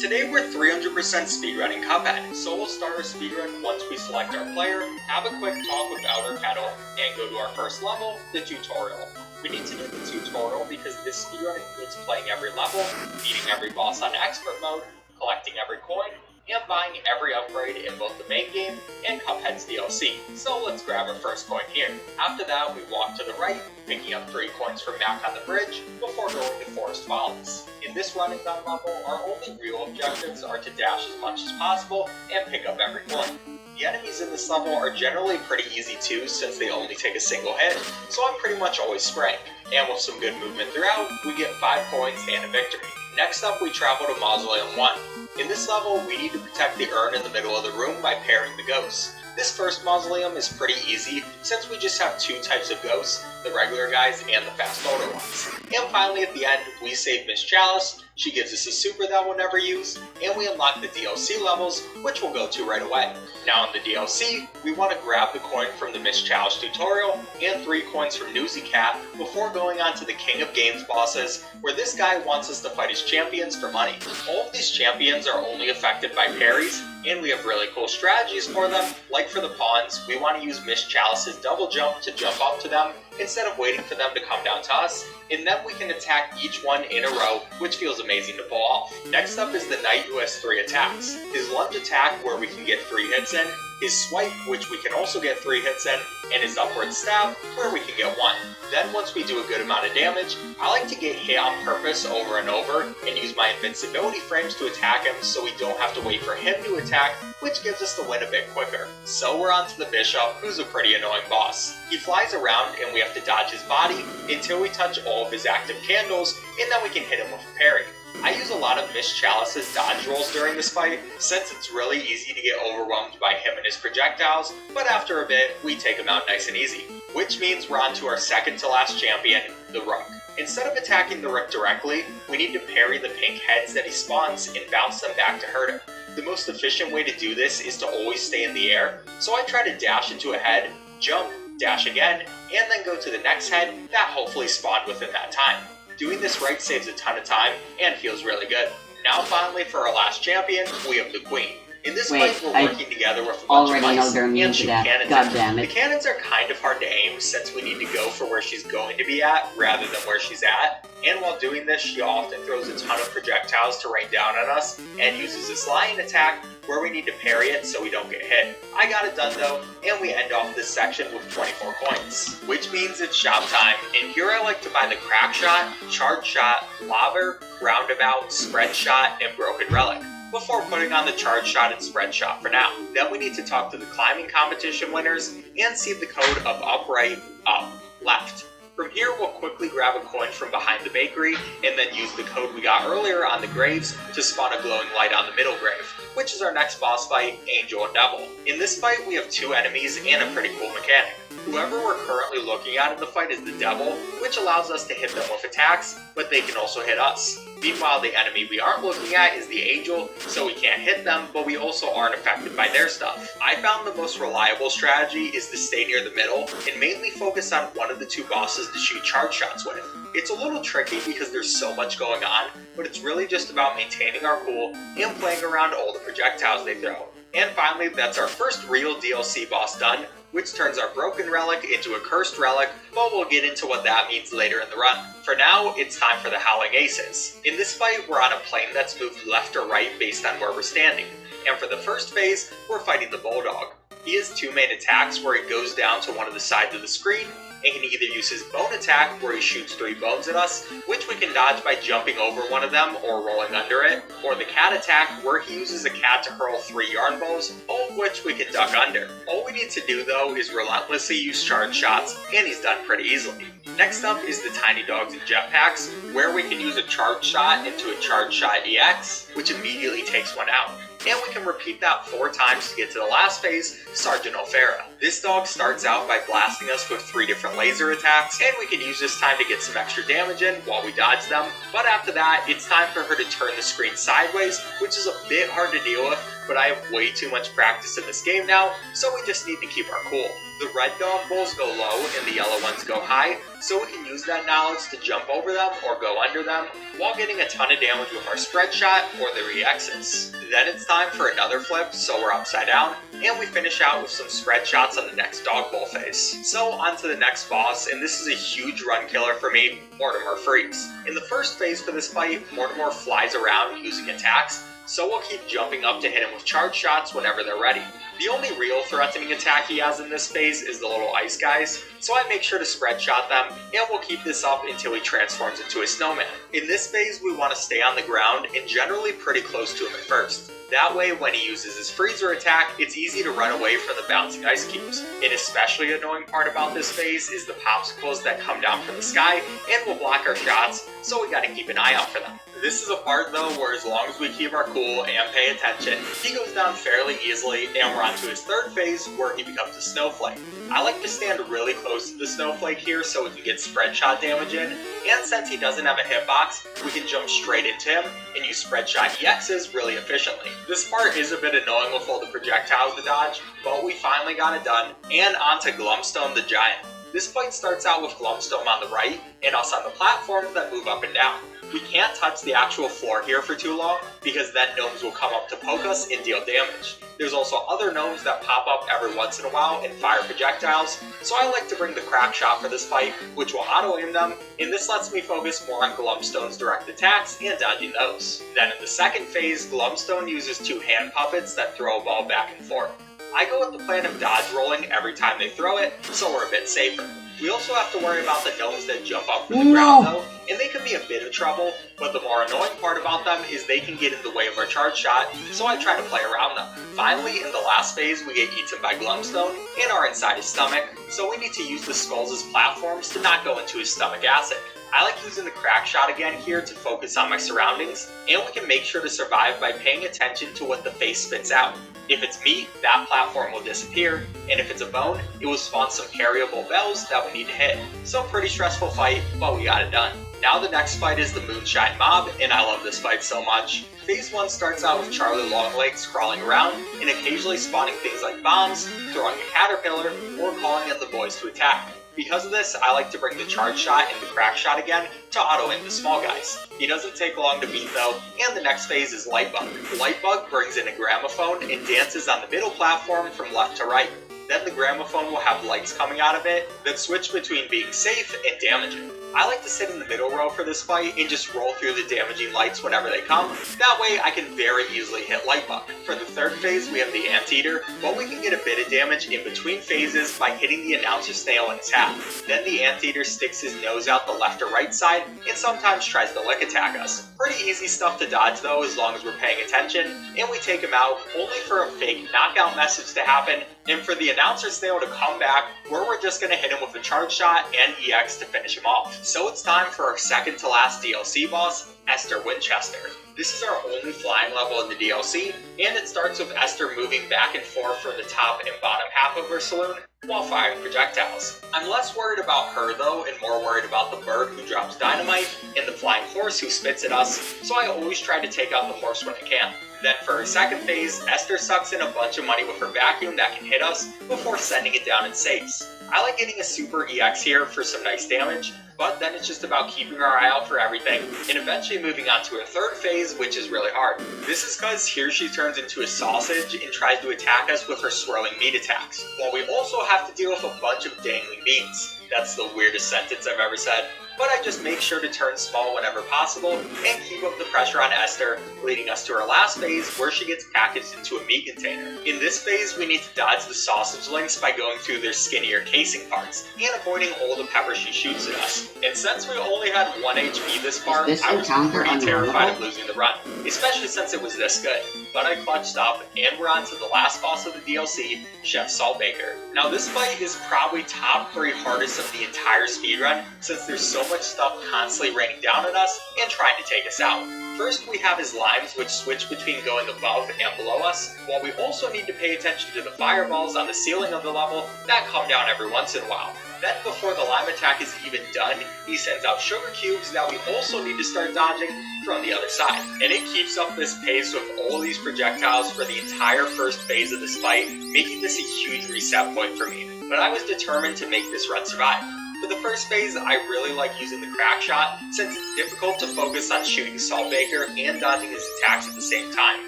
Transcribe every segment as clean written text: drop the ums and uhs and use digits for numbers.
Today we're 300% speedrunning Cuphead, so we'll start our speedrun once we select our player, have a quick talk with Outer Kettle, and go to our first level, the tutorial. We need to do the tutorial because this speedrun includes playing every level, beating every boss on expert mode, collecting every coin, and buying every upgrade in both the main game and Cuphead's DLC. So let's grab our first coin here. After that, we walk to the right, picking up 3 coins from Mac on the bridge, before going to Forest Follies. In this running gun level, our only real objectives are to dash as much as possible and pick up every coin. The enemies in this level are generally pretty easy too, since they only take a single hit, so I'm pretty much always spraying. And with some good movement throughout, we get 5 coins and a victory. Next up, we travel to Mausoleum 1. In this level, we need to protect the urn in the middle of the room by parrying the ghosts. This first mausoleum is pretty easy, since we just have 2 types of ghosts, the regular guys and the fast motor ones. And finally at the end, we save Miss Chalice, she gives us a super that we'll never use, and we unlock the DLC levels, which we'll go to right away. Now in the DLC, we want to grab the coin from the Miss Chalice tutorial, and 3 coins from Newsy Cat, before going on to the King of Games bosses, where this guy wants us to fight his champions for money. All of these champions are only affected by parries, and we have really cool strategies for them. Like for the pawns, we want to use Miss Chalice's double jump to jump up to them, instead of waiting for them to come down to us, and then we can attack each one in a row, which feels amazing to pull off. Next up is the knight who has 3 attacks. His lunge attack, where we can get 3 hits in, his swipe, which we can also get 3 hits in, and his upward stab, where we can get 1. Then once we do a good amount of damage, I like to get hit on purpose over and over, and use my invincibility frames to attack him so we don't have to wait for him to attack, which gives us the win a bit quicker. So we're on to the bishop, who's a pretty annoying boss. He flies around and we have to dodge his body until we touch all of his active candles, and then we can hit him with a parry. I use a lot of Miss Chalice's dodge rolls during this fight, since it's really easy to get overwhelmed by him and his projectiles, but after a bit, we take him out nice and easy. Which means we're on to our second to last champion, the Rook. Instead of attacking the Rook directly, we need to parry the pink heads that he spawns and bounce them back to hurt him. The most efficient way to do this is to always stay in the air, so I try to dash into a head, jump, dash again, and then go to the next head that hopefully spawned within that time. Doing this right saves a ton of time and feels really good. Now finally for our last champion, we have the Queen. In this fight, we're working together with a bunch of mice and shoot cannons at her. The cannons are kind of hard to aim since we need to go for where she's going to be at rather than where she's at. And while doing this, she often throws a ton of projectiles to rain down on us and uses this lion attack where we need to parry it so we don't get hit. I got it done though, and we end off this section with 24 coins. Which means it's shop time, and here I like to buy the crack shot, charge shot, lobber, roundabout, spread shot, and broken relic, before putting on the charge shot and spread shot for now. Then we need to talk to the climbing competition winners and see the code of up right, up, left. From here, we'll quickly grab a coin from behind the bakery and then use the code we got earlier on the graves to spawn a glowing light on the middle grave, which is our next boss fight, Angel and Devil. In this fight, we have 2 enemies and a pretty cool mechanic. Whoever we're currently looking at in the fight is the Devil, which allows us to hit them with attacks, but they can also hit us. Meanwhile, the enemy we aren't looking at is the Angel, so we can't hit them, but we also aren't affected by their stuff. I found the most reliable strategy is to stay near the middle, and mainly focus on one of the 2 bosses to shoot charge shots with. It's a little tricky because there's so much going on, but it's really just about maintaining our cool and playing around all the projectiles they throw. And finally, that's our first real DLC boss done, which turns our broken relic into a cursed relic, but we'll get into what that means later in the run. For now, it's time for the Howling Aces. In this fight, we're on a plane that's moved left or right based on where we're standing, and for the first phase, we're fighting the Bulldog. He has 2 main attacks where he goes down to one of the sides of the screen, and can either use his bone attack where he shoots 3 bones at us, which we can dodge by jumping over one of them or rolling under it, or the cat attack where he uses a cat to hurl 3 yarn balls, all of which we can duck under. All we need to do though is relentlessly use charge shots, and he's done pretty easily. Next up is the tiny dogs and jetpacks, where we can use a charge shot into a charge shot EX, which immediately takes one out. And we can repeat that 4 times to get to the last phase, Sergeant O'Farah. This dog starts out by blasting us with 3 different laser attacks, and we can use this time to get some extra damage in while we dodge them. But after that, it's time for her to turn the screen sideways, which is a bit hard to deal with, but I have way too much practice in this game now, so we just need to keep our cool. The red dog bulls go low and the yellow ones go high, so we can use that knowledge to jump over them or go under them, while getting a ton of damage with our spread shot or the re-exits. Then it's time for another flip, so we're upside down, and we finish out with some spread shots on the next dog bull phase. So on to the next boss, and this is a huge run killer for me, Mortimer Freeze. In the first phase for this fight, Mortimer flies around using attacks, so we'll keep jumping up to hit him with charge shots whenever they're ready. The only real threatening attack he has in this phase is the little ice guys, so I make sure to spread shot them, and we'll keep this up until he transforms into a snowman. In this phase, we want to stay on the ground and generally pretty close to him at first. That way, when he uses his freezer attack, it's easy to run away from the bouncing ice cubes. An especially annoying part about this phase is the popsicles that come down from the sky and will block our shots, so we gotta keep an eye out for them. This is a part though where as long as we keep our cool and pay attention, he goes down fairly easily, and we're on to his third phase where he becomes a snowflake. I like to stand really close to the snowflake here so we can get spread shot damage in, and since he doesn't have a hitbox, we can jump straight into him and use spread shot EXs really efficiently. This part is a bit annoying with all the projectiles to dodge, but we finally got it done, and onto Glumstone the Giant. This fight starts out with Glumstone on the right, and us on the platforms that move up and down. We can't touch the actual floor here for too long, because then gnomes will come up to poke us and deal damage. There's also other gnomes that pop up every once in a while and fire projectiles, so I like to bring the crack shot for this fight, which will auto-aim them, and this lets me focus more on Glumstone's direct attacks and dodging those. Then in the second phase, Glumstone uses 2 hand puppets that throw a ball back and forth. I go with the plan of dodge rolling every time they throw it, so we're a bit safer. We also have to worry about the gnomes that jump up from the ground though, and they can be a bit of trouble, but the more annoying part about them is they can get in the way of our charge shot, so I try to play around them. Finally, in the last phase, we get eaten by Glumstone and are inside his stomach, so we need to use the skulls as platforms to not go into his stomach acid. I like using the crack shot again here to focus on my surroundings, and we can make sure to survive by paying attention to what the face spits out. If it's meat, that platform will disappear, and if it's a bone, it will spawn some carryable bells that we need to hit. So pretty stressful fight, but we got it done. Now the next fight is the Moonshine Mob, and I love this fight so much. Phase 1 starts out with Charlie Longlegs crawling around, and occasionally spawning things like bombs, throwing a caterpillar, or calling in the boys to attack. Because of this, I like to bring the charge shot and the crack shot again to auto-aim the small guys. He doesn't take long to beat though, and the next phase is Lightbug. Lightbug brings in a gramophone and dances on the middle platform from left to right. Then the gramophone will have lights coming out of it that switch between being safe and damaging. I like to sit in the middle row for this fight and just roll through the damaging lights whenever they come. That way I can very easily hit Lightbug. For the third phase we have the Anteater, but we can get a bit of damage in between phases by hitting the announcer snail in its hat. Then the Anteater sticks his nose out the left or right side and sometimes tries to lick attack us. Pretty easy stuff to dodge though as long as we're paying attention, and we take him out only for a fake knockout message to happen and for the announcer snail to come back where we're just going to hit him with a charge shot and EX to finish him off. So it's time for our second to last DLC boss, Esther Winchester. This is our only flying level in the DLC, and it starts with Esther moving back and forth from the top and bottom half of her saloon while firing projectiles. I'm less worried about her though, and more worried about the bird who drops dynamite and the flying horse who spits at us, so I always try to take out the horse when I can. Then for her second phase, Esther sucks in a bunch of money with her vacuum that can hit us before sending it down in safes. I like getting a super EX here for some nice damage, but then it's just about keeping our eye out for everything, and eventually moving on to her third phase, which is really hard. This is because here she turns into a sausage and tries to attack us with her swirling meat attacks, while we also have to deal with a bunch of dangling beans. That's the weirdest sentence I've ever said. but I just make sure to turn small whenever possible and keep up the pressure on Esther, leading us to our last phase where she gets packaged into a meat container. In this phase, we need to dodge the sausage links by going through their skinnier casing parts and avoiding all the pepper she shoots at us. And since we only had 1 HP this far, I was pretty terrified of losing the run, especially since it was this good. But I clutched up, and we're on to the last boss of the DLC, Chef Saltbaker. Now this fight is probably top 3 hardest of the entire speedrun, since there's so much stuff constantly raining down at us and trying to take us out. First we have his limes, which switch between going above and below us, while we also need to pay attention to the fireballs on the ceiling of the level that come down every once in a while. Then before the lime attack is even done, he sends out sugar cubes that we also need to start dodging from the other side. And it keeps up this pace with all these projectiles for the entire first phase of this fight, making this a huge reset point for me. But I was determined to make this run survive. For the first phase, I really like using the crack shot, since it's difficult to focus on shooting Saltbaker and dodging his attacks at the same time.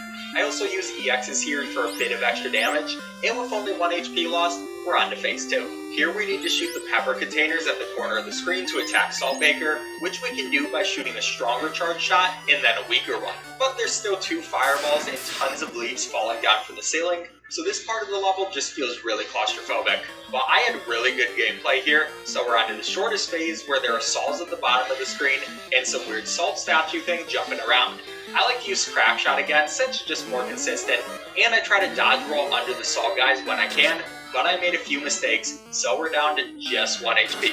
I also use EXs here for a bit of extra damage, and with only 1 HP lost, we're on to phase 2. Here we need to shoot the pepper containers at the corner of the screen to attack Saltbaker, which we can do by shooting a stronger charge shot and then a weaker one. But there's still 2 fireballs and tons of leaves falling down from the ceiling, so this part of the level just feels really claustrophobic. But I had really good gameplay here, so we're on to the shortest phase where there are saws at the bottom of the screen and some weird salt statue thing jumping around. I like to use crack shot again since it's just more consistent, and I try to dodge roll under the saw guys when I can, but I made a few mistakes, so we're down to just 1 HP.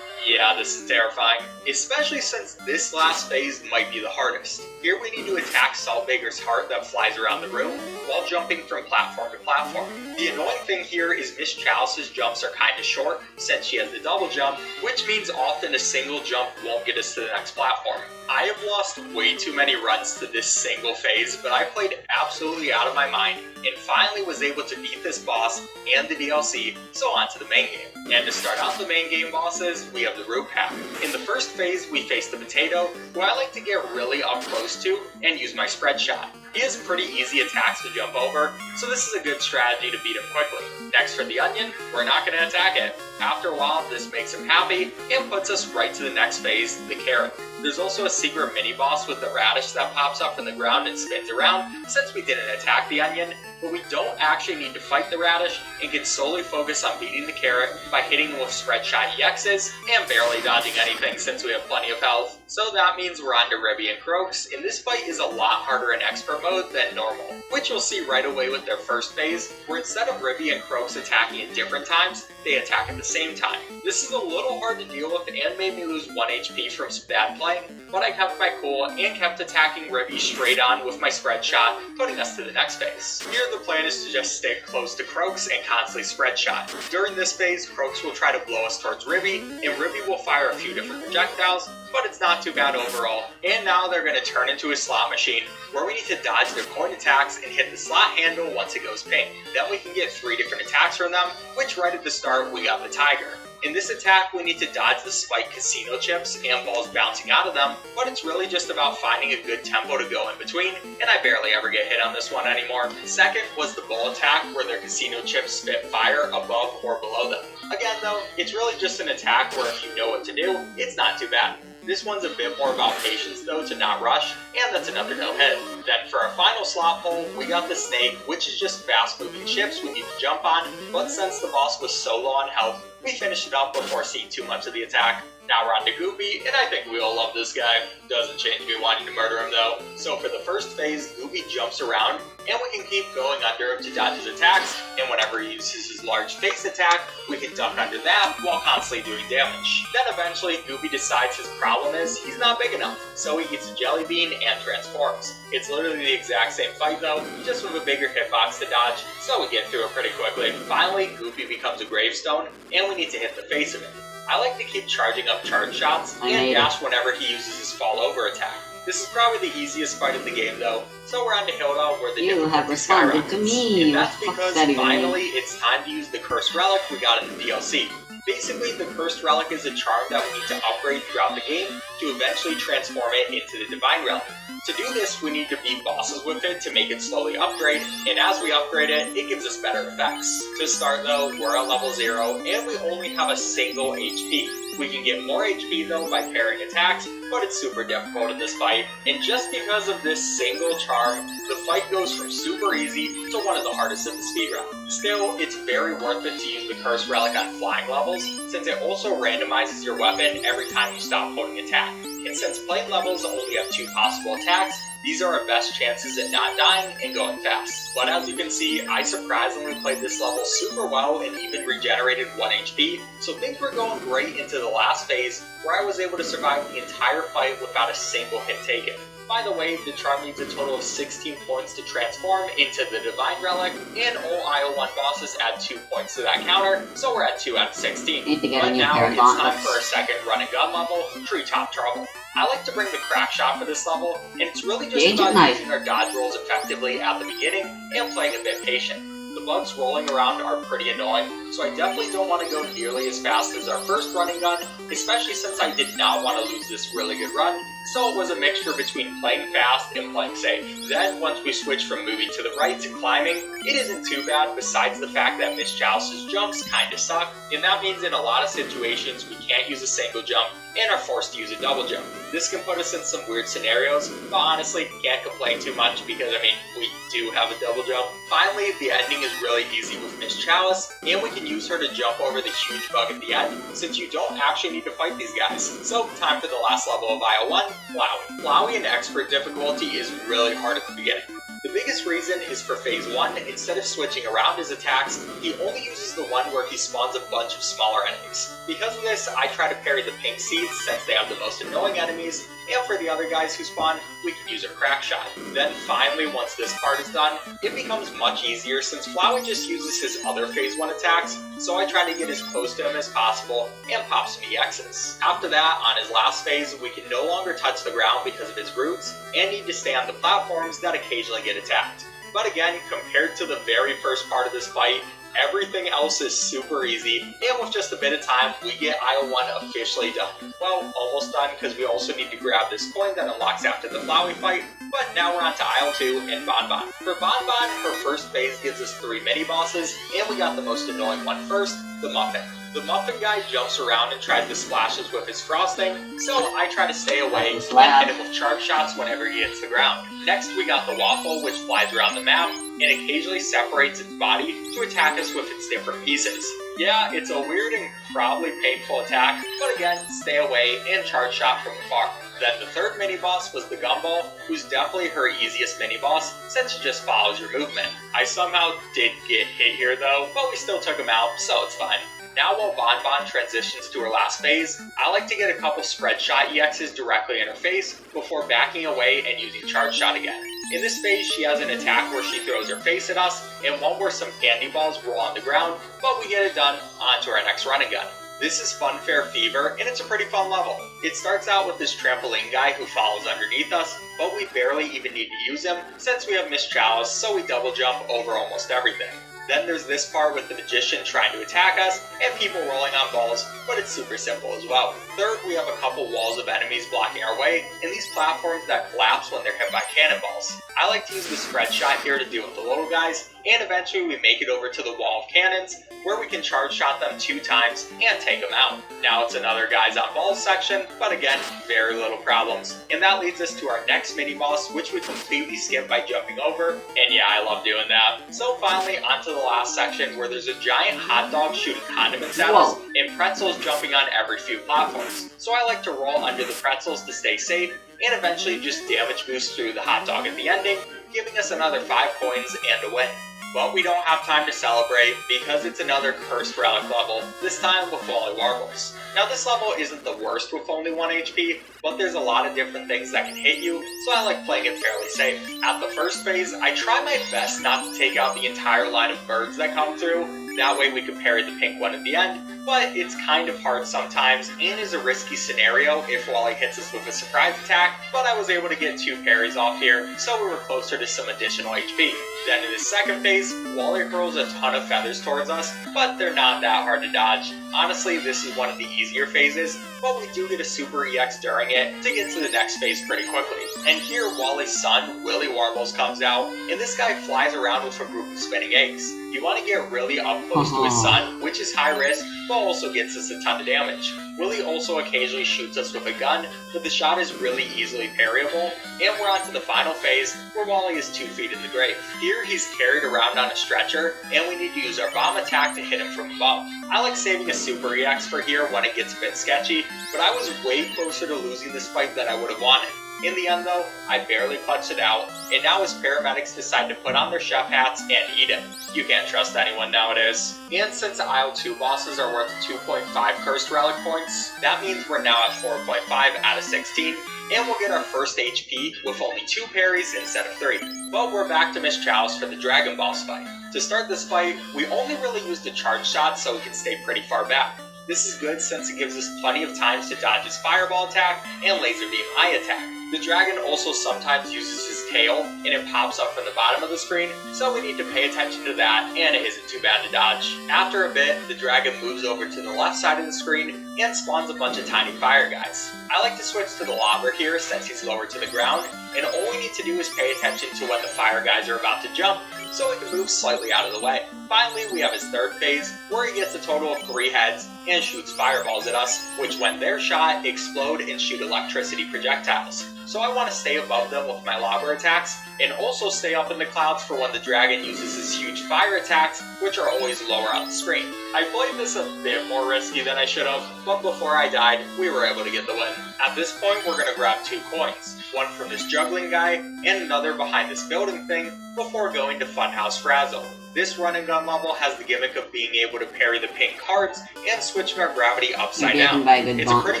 Yeah, this is terrifying, especially since this last phase might be the hardest. Here we need to attack Saltbaker's heart that flies around the room while jumping from platform to platform. The annoying thing here is Miss Chalice's jumps are kinda short since she has the double jump, which means often a single jump won't get us to the next platform. I have lost way too many runs to this single phase, but I played absolutely out of my mind and finally was able to beat this boss and the DLC, so on to the main game. And to start out the main game bosses, we have the root pack. In the first phase, we face the potato, who I like to get really up close to and use my spread shot. He has pretty easy attacks to jump over, so this is a good strategy to beat him quickly. Next for the onion, we're not going to attack it. After a while, this makes him happy and puts us right to the next phase, the carrot. There's also a secret mini-boss with the radish that pops up from the ground and spins around, since we didn't attack the onion, but we don't actually need to fight the radish and can solely focus on beating the carrot by hitting him with spread shot EXs and barely dodging anything since we have plenty of health. So that means we're on to Ribby and Croaks, and this fight is a lot harder in expert mode than normal, which you'll see right away with their first phase, where instead of Ribby and Croaks attacking at different times, they attack at the same time. This is a little hard to deal with and made me lose 1 HP from some bad playing, but I kept my cool and kept attacking Ribby straight on with my spread shot, putting us to the next phase. Here the plan is to just stick close to Croaks and constantly spread shot. During this phase, Croaks will try to blow us towards Ribby, and Ribby will fire a few different projectiles, but it's not too bad overall. And now they're going to turn into a slot machine, where we need to dodge their coin attacks and hit the slot handle once it goes pink. Then we can get 3 different attacks from them, which right at the start we got the tiger. In this attack, we need to dodge the spiked casino chips and balls bouncing out of them, but it's really just about finding a good tempo to go in between, and I barely ever get hit on this one anymore. Second was the ball attack, where their casino chips spit fire above or below them. Again though, it's really just an attack where if you know what to do, it's not too bad. This one's a bit more about patience though, to not rush, and that's another no hit. Then for our final slot pull, we got the snake, which is just fast moving chips we need to jump on, but since the boss was so low on health, we finished it up before seeing too much of the attack. Now we're on to Goopy, and I think we all love this guy. Doesn't change me wanting to murder him though. So for the first phase, Goopy jumps around, and we can keep going under him to dodge his attacks, and whenever he uses his large face attack, we can duck under that while constantly doing damage. Then eventually, Goopy decides his problem is he's not big enough, so he eats a jelly bean and transforms. It's literally the exact same fight though, just with a bigger hitbox to dodge, so we get through it pretty quickly. Finally, Goopy becomes a gravestone, and we need to hit the face of it. I like to keep charging up charge shots and dash whenever he uses his fall over attack. This is probably the easiest fight of the game though, so we're on to Hilda where the You have responded to me. And that's because finally it's time to use the cursed relic we got in the DLC. Basically, the cursed relic is a charm that we need to upgrade throughout the game to eventually transform it into the divine relic. To do this, we need to beat bosses with it to make it slowly upgrade, and as we upgrade it, it gives us better effects. To start though, we're at level 0, and we only have a single HP. We can get more HP though by pairing attacks, but it's super difficult in this fight, and just because of this single charm, the fight goes from super easy to one of the hardest in the speedrun. Still, it's very worth it to use the Curse Relic on flying levels, since it also randomizes your weapon every time you stop holding attack. And since plane levels only have 2 possible attacks, these are our best chances at not dying and going fast. But as you can see, I surprisingly played this level super well and even regenerated 1 HP, so things were going great into the last phase, where I was able to survive the entire fight without a single hit taken. By the way, the charm needs a total of 16 points to transform into the Divine Relic, and all IO1 bosses add 2 points to that counter, so we're at 2 out of 16. But now it's time for a second run and gun level, Treetop Trouble. I like to bring the crack shot for this level, and it's really just about using our dodge rolls effectively at the beginning and playing a bit patient. The bugs rolling around are pretty annoying, so I definitely don't want to go nearly as fast as our first running gun, especially since I did not want to lose this really good run, so it was a mixture between playing fast and playing safe. Then, once we switch from moving to the right to climbing, it isn't too bad besides the fact that Miss Chalice's jumps kinda suck, and that means in a lot of situations we can't use a single jump and are forced to use a double jump. This can put us in some weird scenarios, but honestly, can't complain too much because, we do have a double jump. Finally, the ending is really easy with Miss Chalice, and we can use her to jump over the huge bug at the end, since you don't actually need to fight these guys. So, time for the last level of IO1, Flowey. Flowey in expert difficulty is really hard at the beginning. The biggest reason is for phase 1, instead of switching around his attacks, he only uses the one where he spawns a bunch of smaller enemies. Because of this, I try to parry the pink seeds since they have the most annoying enemies, and for the other guys who spawn, we can use our crack shot. Then finally, once this part is done, it becomes much easier since Flowey just uses his other phase 1 attacks, so I try to get as close to him as possible and pop some EXs. After that, on his last phase, we can no longer touch the ground because of his roots, and need to stay on the platforms that occasionally get attacked. But again, compared to the very first part of this fight, everything else is super easy, and with just a bit of time, we get IO1 officially done. Well, almost done, because we also need to grab this coin that unlocks after the Flowey fight, but now we're on to IO2 and Bonbon. For Bonbon, her first phase gives us 3 mini-bosses, and we got the most annoying one first, the Muffin. The Muffin guy jumps around and tries to splash us with his frosting, so I try to stay away and hit him with charge shots whenever he hits the ground. Next, we got the Waffle, which flies around the map, and occasionally separates its body to attack us with its different pieces. Yeah, it's a weird and probably painful attack, but again, stay away and charge shot from afar. Then the third mini-boss was the Gumball, who's definitely her easiest mini-boss, since it just follows your movement. I somehow did get hit here though, but we still took him out, so it's fine. Now while Bonbon transitions to her last phase, I like to get a couple spread shot EXs directly in her face before backing away and using charge shot again. In this phase, she has an attack where she throws her face at us, and one where some candy balls roll on the ground, but we get it done, on to our next run and gun. This is Funfair Fever, and it's a pretty fun level. It starts out with this trampoline guy who follows underneath us, but we barely even need to use him, since we have Miss Chalice, so we double jump over almost everything. Then there's this part with the magician trying to attack us, and people rolling on balls, but it's super simple as well. Third, we have a couple walls of enemies blocking our way, and these platforms that collapse when they're hit by cannonballs. I like to use the spread shot here to deal with the little guys, and eventually we make it over to the wall of cannons, where we can charge shot them 2 times and take them out. Now it's another guys on balls section, but again, very little problems. And that leads us to our next mini boss, which we completely skip by jumping over, and yeah, I love doing that. So finally, onto the last section, where there's a giant hot dog shooting condiments at us, and pretzels jumping on every few platforms. So I like to roll under the pretzels to stay safe, and eventually just damage boost through the hot dog at the ending, giving us another 5 coins and a win. But we don't have time to celebrate because it's another Cursed Relic level, this time with only Warbles. Now this level isn't the worst with only 1 HP, but there's a lot of different things that can hit you, so I like playing it fairly safe. At the first phase, I try my best not to take out the entire line of birds that come through, that way we can parry the pink one at the end, but it's kind of hard sometimes and is a risky scenario if Wally hits us with a surprise attack, but I was able to get 2 parries off here, so we were closer to some additional HP. Then in the second phase, Wally hurls a ton of feathers towards us, but they're not that hard to dodge. Honestly, this is one of the easier phases, but we do get a super EX during it, it to get to the next phase pretty quickly. And here Wally's son, Willy Warbles, comes out, and this guy flies around with a group of spinning eggs. You want to get really up close to his son, which is high risk, but also gets us a ton of damage. Willy also occasionally shoots us with a gun, but the shot is really easily parryable, and we're on to the final phase, where Wally is 2 feet in the grave. Here he's carried around on a stretcher, and we need to use our bomb attack to hit him from above. I like saving a super EX for here when it gets a bit sketchy, but I was way closer to losing this fight than I would have wanted. In the end though, I barely clutched it out, and now his paramedics decide to put on their chef hats and eat him. You can't trust anyone nowadays. And since Aisle 2 bosses are worth 2.5 cursed relic points, that means we're now at 4.5 out of 16, and we'll get our first HP with only 2 parries instead of 3. But we're back to Miss Chow's for the Dragon Boss fight. To start this fight, we only really use the charge shot so we can stay pretty far back. This is good since it gives us plenty of times to dodge his fireball attack and laser beam eye attack. The dragon also sometimes uses his tail, and it pops up from the bottom of the screen, so we need to pay attention to that, and it isn't too bad to dodge. After a bit, the dragon moves over to the left side of the screen and spawns a bunch of tiny fire guys. I like to switch to the lobber here since he's lower to the ground, and all we need to do is pay attention to when the fire guys are about to jump, so we can move slightly out of the way. Finally, we have his third phase, where he gets a total of 3 heads and shoots fireballs at us, which when they're shot, explode and shoot electricity projectiles. So I want to stay above them with my lobber attacks, and also stay up in the clouds for when the dragon uses his huge fire attacks, which are always lower on the screen. I played this a bit more risky than I should have, but before I died, we were able to get the win. At this point, we're going to grab 2 coins, one from this juggling guy, and another behind this building thing, before going to Funhouse Frazzle. This run and gun level has the gimmick of being able to parry the pink cards and switching our gravity upside down. It's a pretty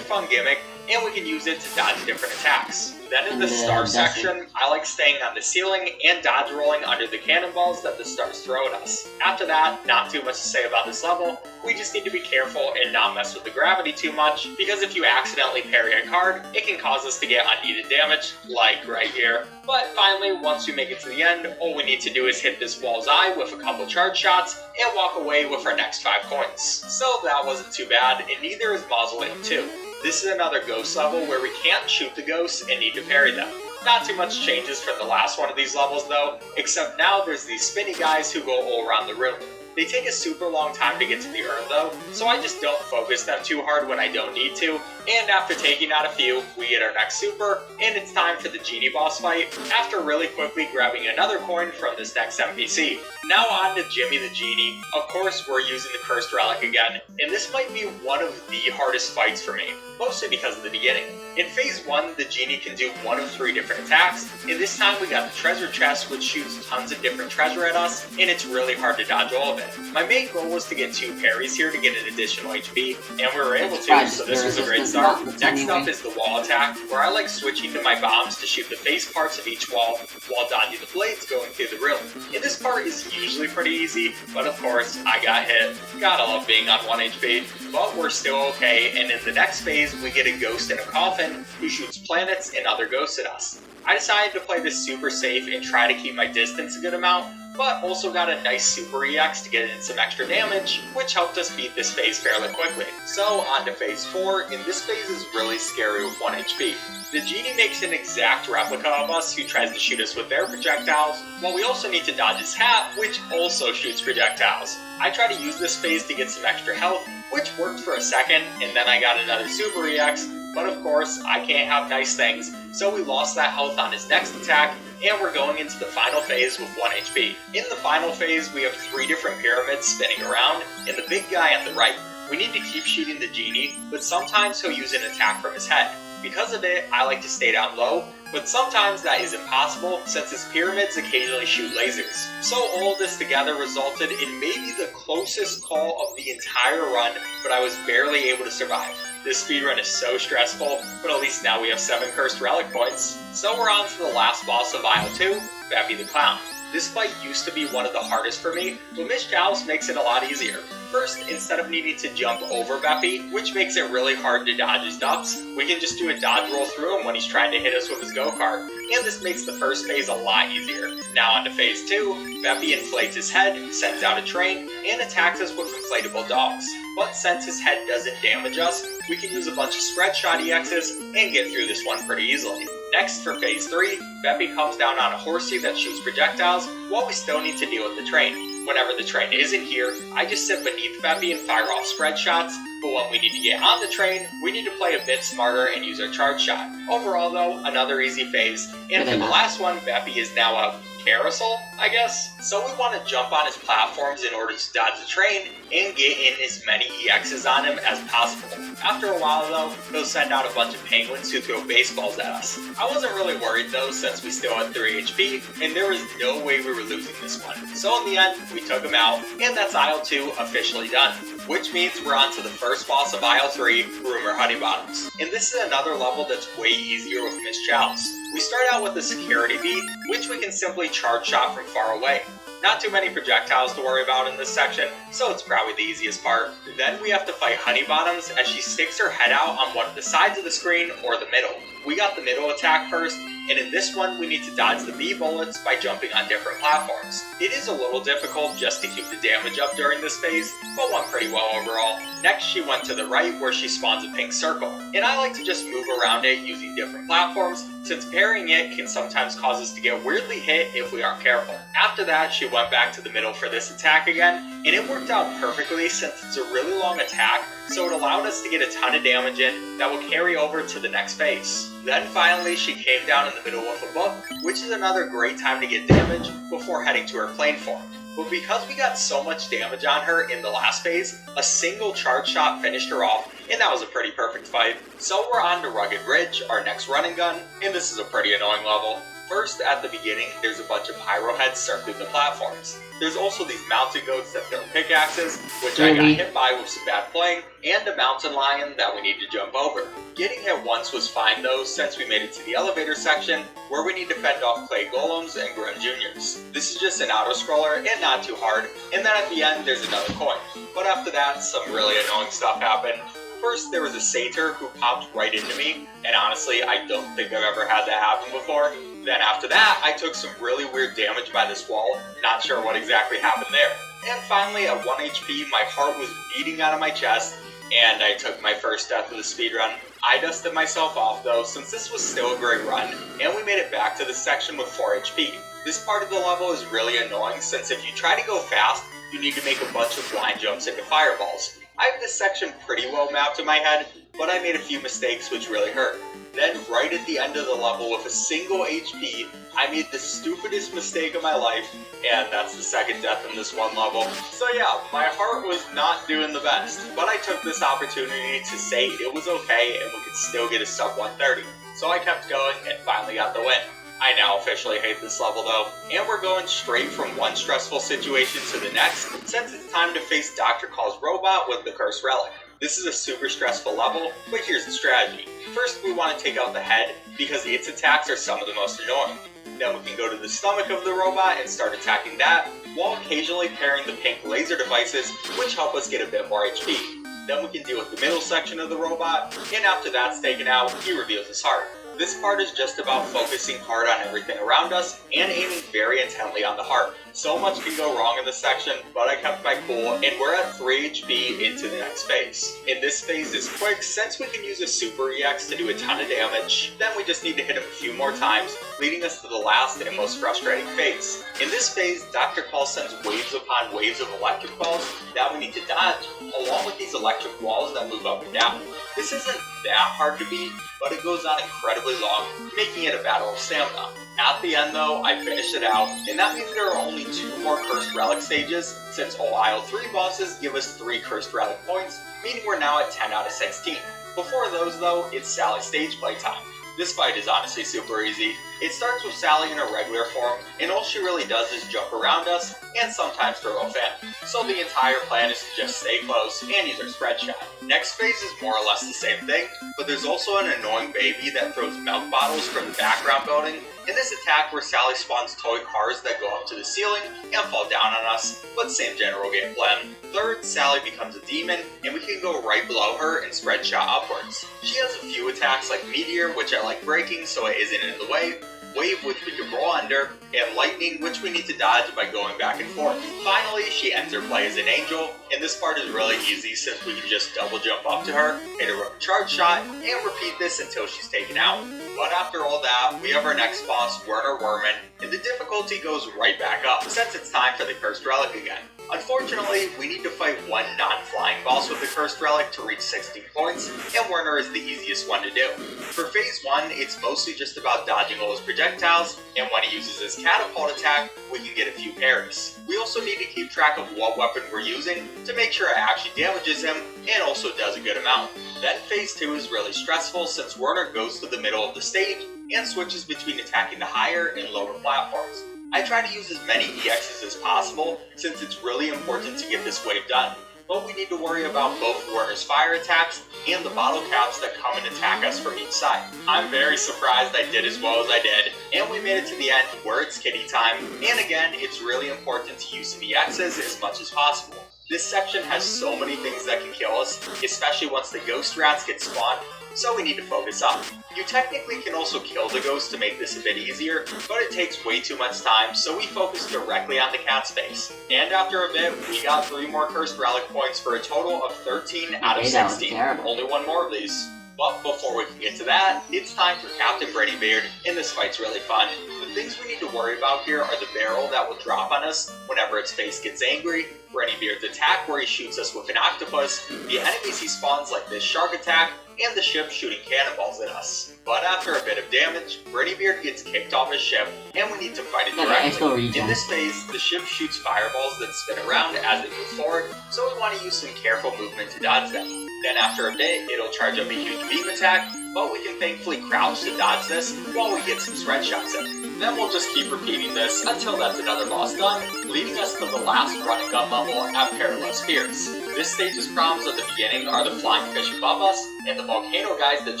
fun gimmick, and we can use it to dodge different attacks. Then in the star section, I like staying on the ceiling and dodge rolling under the cannonballs that the stars throw at us. After that, not too much to say about this level. We just need to be careful and not mess with the gravity too much, because if you accidentally parry a card, it can cause us to get unneeded damage, like right here. But finally, once we make it to the end, all we need to do is hit this wall's eye with a couple charge shots and walk away with our next 5 coins. So that wasn't too bad, and neither is Mausoleum 2. This is another ghost level where we can't shoot the ghosts and need to parry them. Not too much changes from the last one of these levels though, except now there's these spinny guys who go all around the room. They take a super long time to get to the urn though, so I just don't focus them too hard when I don't need to, and after taking out a few, we get our next super, and it's time for the genie boss fight, after really quickly grabbing another coin from this next NPC. Now on to Jimmy the Genie. Of course, we're using the Cursed Relic again, and this might be one of the hardest fights for me, mostly because of the beginning. In Phase 1, the Genie can do 1 of 3 different attacks, and this time we got the treasure chest which shoots tons of different treasure at us, and it's really hard to dodge all of it. My main goal was to get 2 parries here to get an additional HP, and we were able to, so this was a great start. Next up is the wall attack, where I like switching to my bombs to shoot the face parts of each wall, while dodging the blades going through the room. And this part is usually pretty easy, but of course, I got hit. Gotta love being on 1 HP, but we're still okay, and in the next phase, we get a ghost in a coffin who shoots planets and other ghosts at us. I decided to play this super safe and try to keep my distance a good amount, but also got a nice super EX to get in some extra damage, which helped us beat this phase fairly quickly. So on to phase 4, and this phase is really scary with 1 HP. The Genie makes an exact replica of us who tries to shoot us with their projectiles, while we also need to dodge his hat, which also shoots projectiles. I try to use this phase to get some extra health, which worked for a second, and then I got another super EX, but of course, I can't have nice things, so we lost that health on his next attack, and we're going into the final phase with 1 HP. In the final phase, we have 3 different pyramids spinning around, and the big guy on the right. We need to keep shooting the Genie, but sometimes he'll use an attack from his head. Because of it, I like to stay down low, but sometimes that is impossible since his pyramids occasionally shoot lasers. So all of this together resulted in maybe the closest call of the entire run, but I was barely able to survive. This speedrun is so stressful, but at least now we have 7 cursed relic points. So we're on to the last boss of Aisle 2, Davy the Clown. This fight used to be one of the hardest for me, but Miss Chalice makes it a lot easier. First, instead of needing to jump over Beppy, which makes it really hard to dodge his ducks, we can just do a dodge roll through him when he's trying to hit us with his go-kart, and this makes the first phase a lot easier. Now on to phase 2, Beppy inflates his head, sends out a train, and attacks us with inflatable dogs. But since his head doesn't damage us, we can use a bunch of spread shot EXs and get through this one pretty easily. Next, for phase 3, Beppy comes down on a horsey that shoots projectiles, while we still need to deal with the train. Whenever the train isn't here, I just sit beneath Beppy and fire off spread shots, but when we need to get on the train, we need to play a bit smarter and use our charge shot. Overall though, another easy phase, and for the last one, Beppy is now a carousel, I guess? So we want to jump on his platforms in order to dodge the train and get in as many EXs on him as possible. After a while though, he'll send out a bunch of penguins who throw baseballs at us. I wasn't really worried though since we still had 3 HP and there was no way we were losing this one. So in the end, we took him out and that's Aisle 2 officially done. Which means we're on to the first boss of Aisle 3, Rumor Honeybottoms. And this is another level that's way easier with Miss Chalice. We start out with the security beat, which we can simply charge shot from far away. Not too many projectiles to worry about in this section, so it's probably the easiest part. Then we have to fight Honeybottoms as she sticks her head out on one of the sides of the screen or the middle. We got the middle attack first, and in this one we need to dodge the bee bullets by jumping on different platforms. It is a little difficult just to keep the damage up during this phase, but went pretty well overall. Next she went to the right where she spawns a pink circle, and I like to just move around it using different platforms, since parrying it can sometimes cause us to get weirdly hit if we aren't careful. After that she went back to the middle for this attack again, and it worked out perfectly since it's a really long attack, so it allowed us to get a ton of damage in that will carry over to the next phase. Then finally she came down in the middle with a book, which is another great time to get damage before heading to her plane form. But because we got so much damage on her in the last phase, a single charge shot finished her off, and that was a pretty perfect fight. So we're on to Rugged Ridge, our next running gun, and this is a pretty annoying level. First, at the beginning, there's a bunch of pyro heads circling the platforms. There's also these mountain goats that throw pickaxes, which I got hit by with some bad playing, and a mountain lion that we need to jump over. Getting hit once was fine though, since we made it to the elevator section, where we need to fend off clay golems and Grim Juniors. This is just an auto-scroller and not too hard, and then at the end there's another coin. But after that, some really annoying stuff happened. First, there was a satyr who popped right into me, and honestly, I don't think I've ever had that happen before. Then after that, I took some really weird damage by this wall, not sure what exactly happened there. And finally, at 1 HP, my heart was beating out of my chest, and I took my first death of the speedrun. I dusted myself off though, since this was still a great run, and we made it back to this section with 4 HP. This part of the level is really annoying, since if you try to go fast, you need to make a bunch of blind jumps into fireballs. I have this section pretty well mapped in my head, but I made a few mistakes which really hurt. Then right at the end of the level with a single HP, I made the stupidest mistake of my life, and that's the second death in this one level. So yeah, my heart was not doing the best, but I took this opportunity to say it was okay and we could still get a sub 130. So I kept going and finally got the win. I now officially hate this level though, and we're going straight from one stressful situation to the next, since it's time to face Dr. Call's robot with the Cursed Relic. This is a super stressful level, but here's the strategy. First, we want to take out the head, because its attacks are some of the most annoying. Then we can go to the stomach of the robot and start attacking that, while occasionally pairing the pink laser devices, which help us get a bit more HP. Then we can deal with the middle section of the robot, and after that's taken out, he reveals his heart. This part is just about focusing hard on everything around us and aiming very intently on the heart. So much can go wrong in this section, but I kept my cool and we're at 3 HP into the next phase. And this phase is quick since we can use a super EX to do a ton of damage. Then we just need to hit him a few more times, leading us to the last and most frustrating phase. In this phase, Dr. Call sends waves upon waves of electric balls that we need to dodge, along with these electric walls that move up and down. This isn't that hard to beat, but it goes on incredibly long, making it a battle of stamina. At the end though, I finished it out, and that means there are only 2 more Cursed Relic stages, since all Aisle 3 bosses give us 3 Cursed Relic points, meaning we're now at 10 out of 16. Before those though, it's Sally stage playtime. This fight is honestly super easy. It starts with Sally in her regular form, and all she really does is jump around us, and sometimes throw a fan. So the entire plan is to just stay close and use her spread shot. Next phase is more or less the same thing, but there's also an annoying baby that throws milk bottles from the background building, In this attack where Sally spawns toy cars that go up to the ceiling and fall down on us, but same general game plan. Third, Sally becomes a demon, and we can go right below her and spread shot upwards. She has a few attacks like Meteor, which I like breaking so it isn't in the way, Wave, which we can roll under, and Lightning, which we need to dodge by going back and forth. Finally, she ends her play as an angel, and this part is really easy since we can just double jump up to her, hit her with a charge shot, and repeat this until she's taken out. But after all that, we have our next boss, Werner Werman, and the difficulty goes right back up, since it's time for the Cursed Relic again. Unfortunately, we need to fight one non-flying boss with the Cursed Relic to reach 16 points, and Werner is the easiest one to do. For phase 1, it's mostly just about dodging all his projectiles, and when he uses his catapult attack, we can get a few parries. We also need to keep track of what weapon we're using to make sure it actually damages him, and also does a good amount. Then phase 2 is really stressful since Werner goes to the middle of the stage and switches between attacking the higher and lower platforms. I try to use as many EXs as possible since it's really important to get this wave done, but we need to worry about both Werner's fire attacks and the bottle caps that come and attack us from each side. I'm very surprised I did as well as I did, and we made it to the end where it's kitty time, and again, it's really important to use some EXs as much as possible. This section has so many things that can kill us, especially once the ghost rats get spawned, so we need to focus up. You technically can also kill the ghost to make this a bit easier, but it takes way too much time, so we focus directly on the cat's face. And after a bit, we got 3 more Cursed Relic points for a total of 13 out of 16. Only 1 more of these. But before we can get to that, it's time for Captain Bradybeard, and this fight's really fun. The things we need to worry about here are the barrel that will drop on us whenever its face gets angry, Bradybeard's attack where he shoots us with an octopus, the enemies he spawns like this shark attack, and the ship shooting cannonballs at us. But after a bit of damage, Bradybeard gets kicked off his ship, and we need to fight it directly. In this phase, the ship shoots fireballs that spin around as it moves forward, so we want to use some careful movement to dodge them. Then after a bit, it'll charge up a huge beam attack, but we can thankfully crouch to dodge this while we get some spread shots in. Then we'll just keep repeating this until that's another boss done, leading us to the last run and gun level at Perilous Spheres. This stage's problems at the beginning are the flying fish above us, and the volcano guys that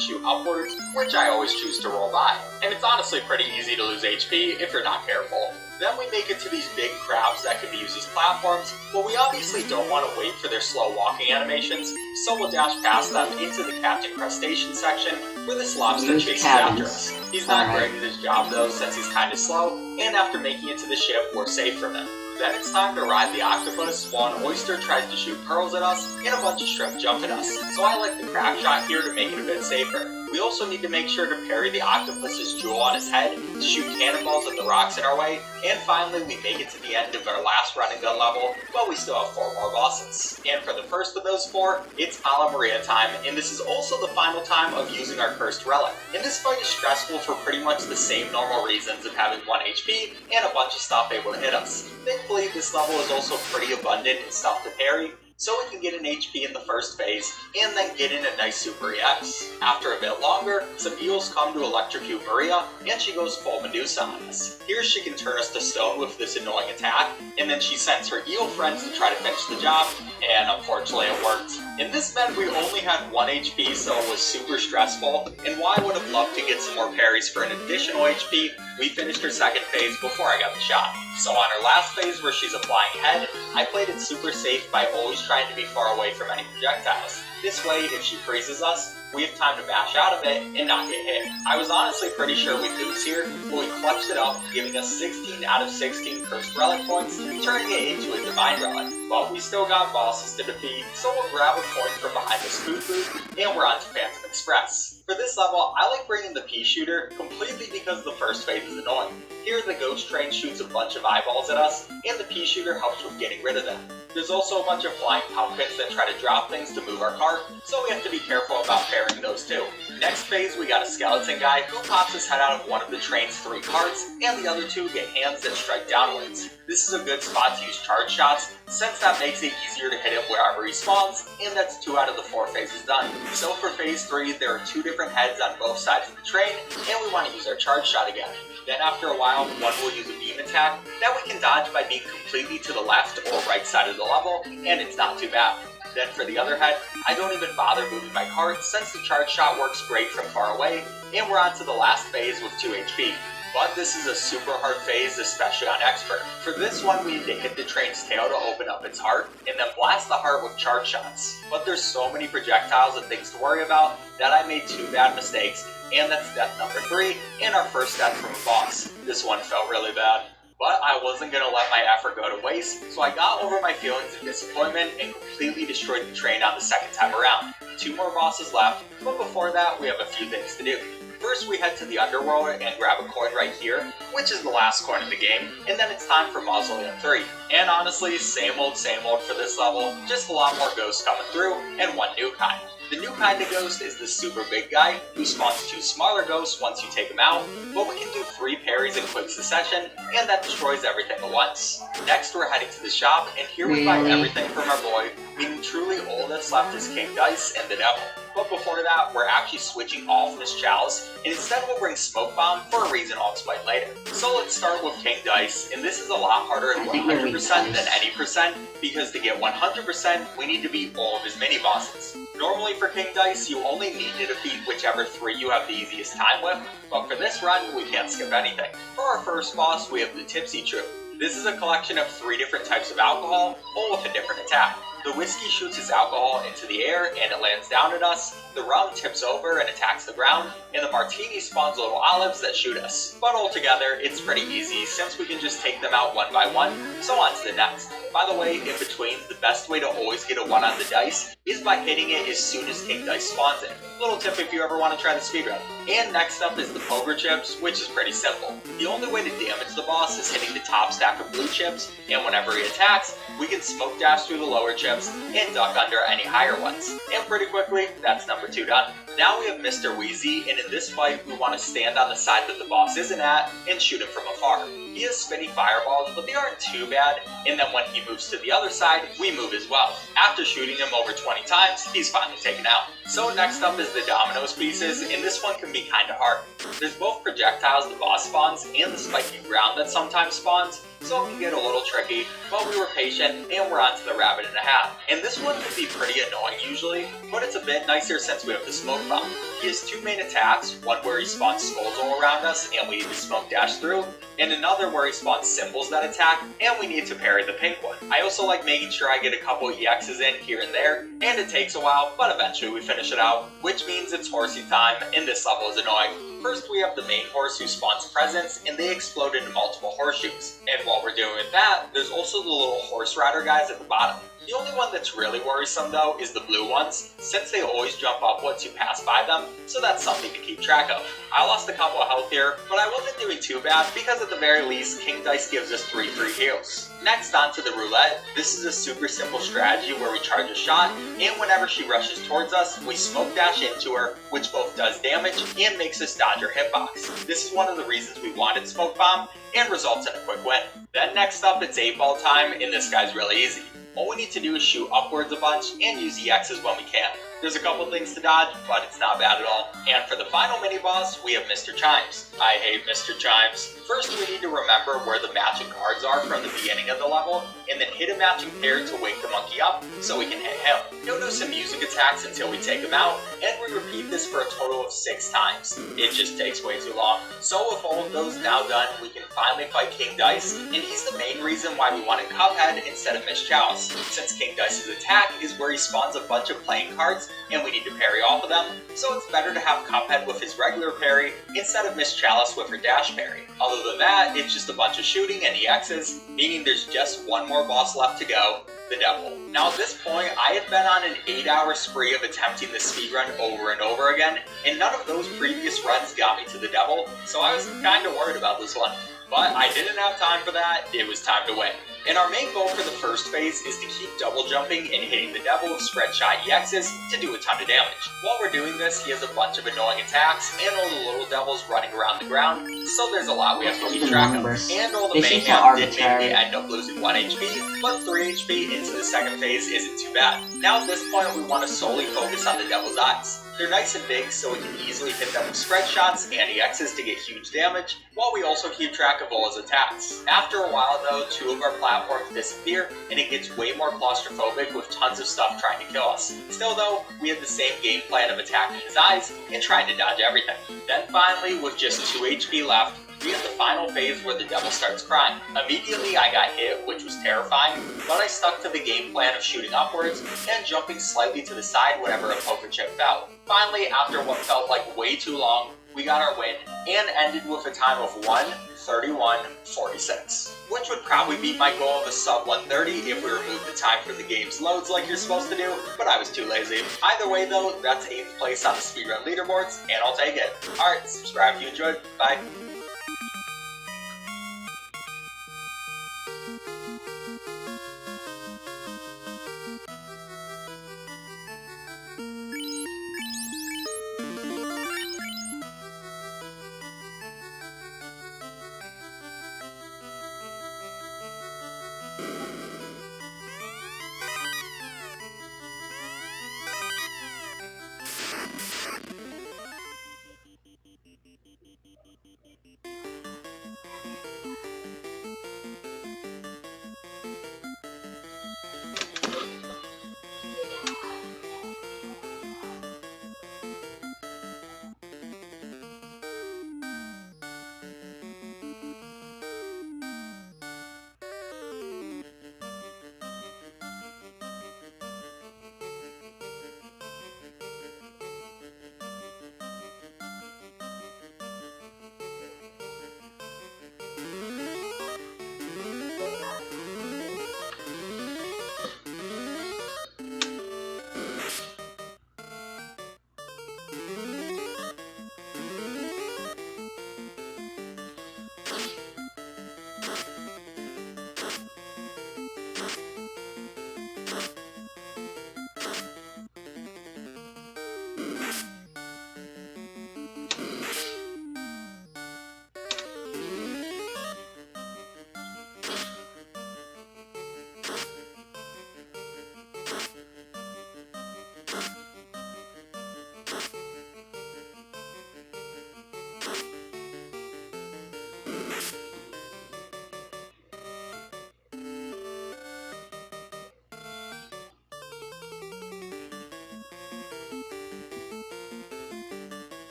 shoot upwards, which I always choose to roll by. And it's honestly pretty easy to lose HP if you're not careful. Then we make it to these big crabs that can be used as platforms, but we obviously don't want to wait for their slow walking animations, so we'll dash past them into the Captain Crustacean section, where this lobster chases after us. He's not great at his job though, since he's kinda slow, and after making it to the ship, we're safe from him. Then it's time to ride the octopus while an oyster tries to shoot pearls at us, and a bunch of shrimp jump at us, so I like the crab shot here to make it a bit safer. We also need to make sure to parry the octopus's jewel on his head, to shoot cannonballs at the rocks in our way, and finally we make it to the end of our last run and gun level, but we still have 4 more bosses. And for the first of those 4, it's Ala Maria time, and this is also the final time of using our Cursed Relic. And this fight is stressful for pretty much the same normal reasons of having 1 HP and a bunch of stuff able to hit us. Thankfully, this level is also pretty abundant in stuff to parry, so we can get an HP in the first phase, and then get in a nice Super EX. After a bit longer, some eels come to electrocute Maria, and she goes full Medusa on us. Here she can turn us to stone with this annoying attack, and then she sends her eel friends to try to finish the job, and unfortunately it worked. And this meant we only had 1 HP, so it was super stressful, and while I would have loved to get some more parries for an additional HP, we finished her second phase before I got the shot. So on her last phase where she's a flying head, I played it super safe by always trying to be far away from any projectiles. This way, if she freezes us, we have time to bash out of it and not get hit. I was honestly pretty sure we'd lose here, but we clutched it up, giving us 16 out of 16 Cursed Relic points, turning it into a Divine Relic. But we still got bosses to defeat, so we'll grab a coin from behind this food booth, and we're on to Phantom Express. For this level, I like bringing the pea shooter completely because the first phase is annoying. Here, the ghost train shoots a bunch of eyeballs at us, and the pea shooter helps with getting rid of them. There's also a bunch of flying pumpkins that try to drop things to move our cart, so we have to be careful about parrying those too. Next phase, we got a skeleton guy who pops his head out of one of the train's 3 carts, and the other 2 get hands that strike downwards. This is a good spot to use charge shots, since that makes it easier to hit him wherever he spawns, and that's 2 out of the 4 phases done. So for phase 3, there are 2 different heads on both sides of the train, and we want to use our charge shot again. Then after a while, one will use a beam attack that we can dodge by being completely to the left or right side of the level, and it's not too bad. Then for the other head, I don't even bother moving my cart since the charge shot works great from far away, and we're on to the last phase with 2 HP. but this is a super hard phase, especially on Expert. For this one, we need to hit the train's tail to open up its heart, and then blast the heart with charge shots. But there's so many projectiles and things to worry about that I made 2 bad mistakes, and that's death number 3, and our first death from a boss. This one felt really bad. But I wasn't going to let my effort go to waste, so I got over my feelings of disappointment and completely destroyed the train on the second time around. 2 more bosses left, but before that we have a few things to do. First we head to the underworld and grab a coin right here, which is the last coin of the game, and then it's time for Mausoleum 3. And honestly, same old for this level, just a lot more ghosts coming through, and one new kind. The new kind of ghost is the super big guy, who spawns 2 smaller ghosts once you take him out, but we can do 3 parries in quick succession, and that destroys everything at once. Next we're heading to the shop, and here we buy everything from our boy, meaning truly all that's left is King Dice and the Devil. But before that, we're actually switching off Miss Chalice, and instead we'll bring Smoke Bomb for a reason I'll explain later. So let's start with King Dice, and this is a lot harder at 100% than any percent, because to get 100%, we need to beat all of his mini-bosses. Normally for King Dice, you only need to defeat whichever 3 you have the easiest time with, but for this run, we can't skip anything. For our first boss, we have the Tipsy Troop. This is a collection of 3 different types of alcohol, all with a different attack. The whiskey shoots its alcohol into the air and it lands down at us, the rum tips over and attacks the ground, and the martini spawns little olives that shoot us. But altogether, it's pretty easy since we can just take them out one by one, so on to the next. By the way, in between, the best way to always get a 1 on the dice is by hitting it as soon as King Dice spawns it. Little tip if you ever want to try the speedrun. And next up is the Poker Chips, which is pretty simple. The only way to damage the boss is hitting the top stack of blue chips, and whenever he attacks, we can smoke dash through the lower chips and duck under any higher ones. And pretty quickly, that's number 2 done. Now we have Mr. Wheezy, and in this fight, we want to stand on the side that the boss isn't at and shoot him from afar. He has spinny fireballs, but they aren't too bad, and then when he moves to the other side, we move as well. After shooting him over 20 times, he's finally taken out. So next up is the Dominoes pieces, and this one can be kinda hard. There's both projectiles the boss spawns and the spiky ground that sometimes spawns, so it can get a little tricky, but we were patient and we're on to the rabbit and a hat. And this one can be pretty annoying usually, but it's a bit nicer since we have the smoke bomb. He has 2 main attacks, one where he spawns skulls all around us and we need to smoke dash through, and another where he spawns symbols that attack and we need to parry the pink one. I also like making sure I get a couple EXs in here and there, and it takes a while, but eventually we finish it out, which means it's horsey time, and this level is annoying. First we have the main horse who spawns presents, and they explode into multiple horseshoes. And while we're doing that, there's also the little horse rider guys at the bottom. The only one that's really worrisome though is the blue ones, since they always jump up once you pass by them, so that's something to keep track of. I lost a couple of health here, but I wasn't doing too bad because at the very least, King Dice gives us 3 free heals. Next on to the roulette. This is a super simple strategy where we charge a shot, and whenever she rushes towards us, we smoke dash into her, which both does damage and makes us dodge her hitbox. This is one of the reasons we wanted Smoke Bomb, and results in a quick win. Then next up it's 8-ball time, and this guy's really easy. All we need to do is shoot upwards a bunch and use EXs when we can. There's a couple things to dodge, but it's not bad at all. And for the final mini-boss, we have Mr. Chimes. I hate Mr. Chimes. First, we need to remember where the matching cards are from the beginning of the level, and then hit a matching pair to wake the monkey up so we can hit him. He'll do some music attacks until we take him out, and we repeat this for a total of 6 times. It just takes way too long. So with all of those now done, we can finally fight King Dice, and he's the main reason why we wanted Cuphead instead of Miss Chalice, since King Dice's attack is where he spawns a bunch of playing cards, and we need to parry off of them, so it's better to have Cuphead with his regular parry instead of Miss Chalice with her dash parry. Other than that, it's just a bunch of shooting and EXs, meaning there's just one more boss left to go, the Devil. Now at this point, I had been on an 8-hour spree of attempting the speedrun over and over again, and none of those previous runs got me to the Devil, so I was kinda worried about this one. But I didn't have time for that, it was time to win. And our main goal for the first phase is to keep double jumping and hitting the Devil with spread shot EXs to do a ton of damage. While we're doing this, he has a bunch of annoying attacks and all the little devils running around the ground, so there's a lot we have to keep track of. And all the mayhem did make me end up losing 1 HP, but 3 HP into the second phase isn't too bad. Now at this point, we want to solely focus on the Devil's eyes. They're nice and big, so we can easily hit them with spread shots and EXs to get huge damage, while we also keep track of all his attacks. After a while though, 2 of our platforms disappear, and it gets way more claustrophobic with tons of stuff trying to kill us. Still though, we had the same game plan of attacking his eyes and trying to dodge everything. Then finally, with just 2 HP left, be at the final phase where the devil starts crying. Immediately I got hit, which was terrifying, but I stuck to the game plan of shooting upwards and jumping slightly to the side whenever a poker chip fell. Finally, after what felt like way too long, we got our win and ended with a time of 1:31:46, which would probably beat my goal of a sub 1:30 if we removed the time for the game's loads like you're supposed to do, but I was too lazy. Either way though, that's 8th place on the speedrun leaderboards, and I'll take it. Alright, subscribe if you enjoyed. Bye.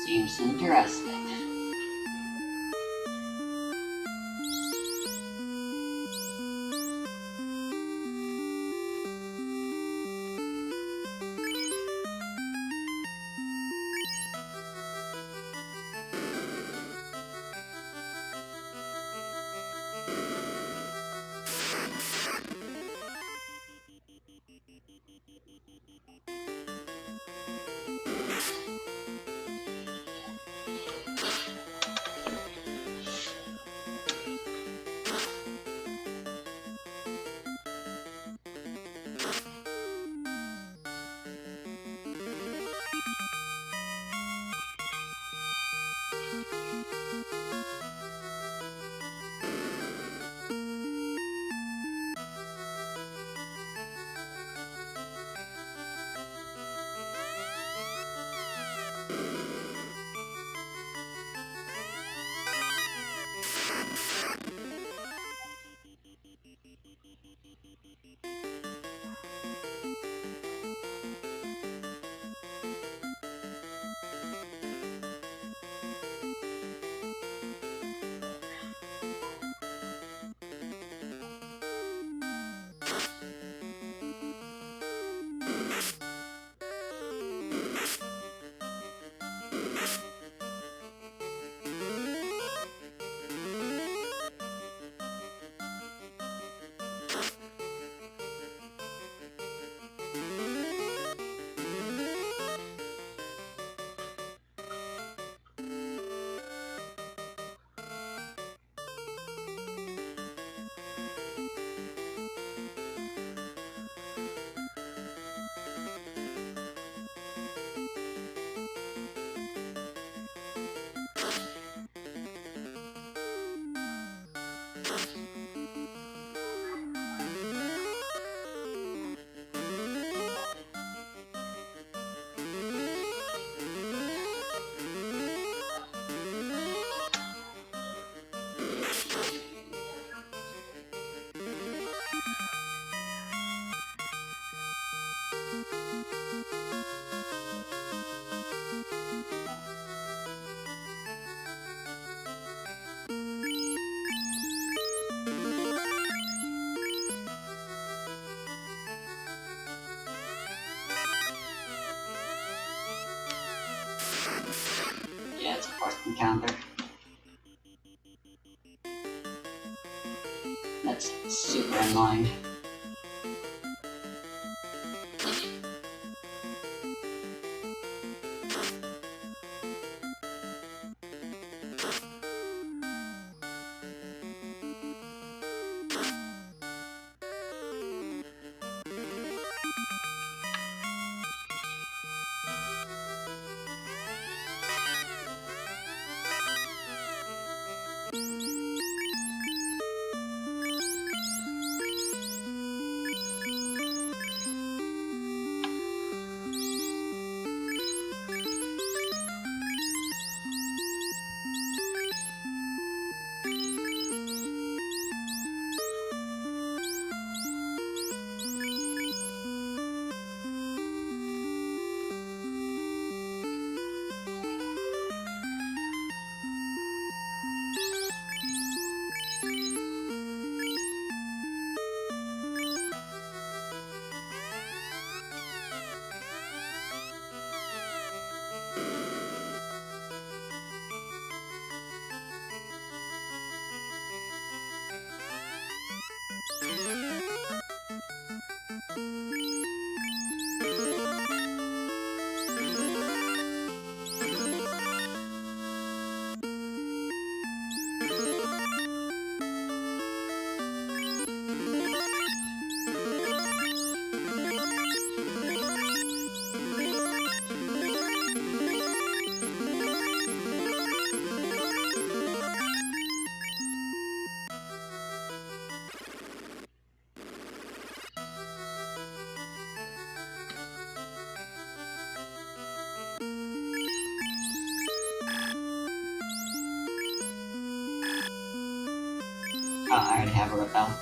Seems interesting. encounter. That's super annoying. Oh, I already have a repel.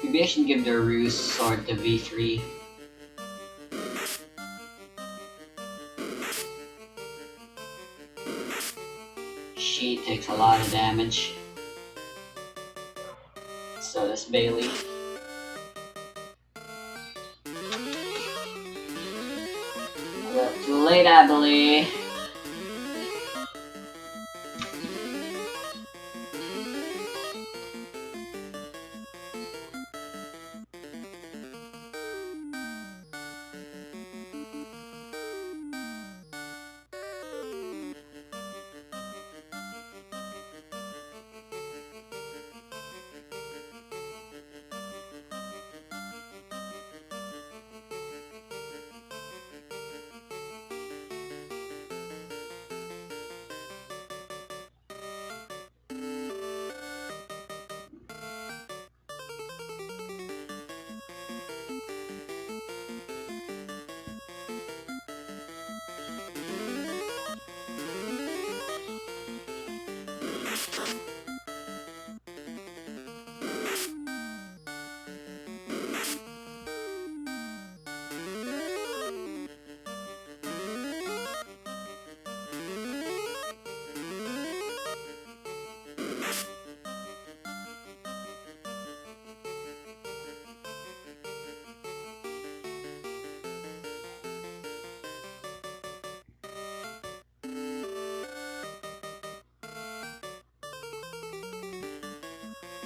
Maybe I should give the Ruse sword to V3. She takes a lot of damage. So does Bailey. Too late, I believe.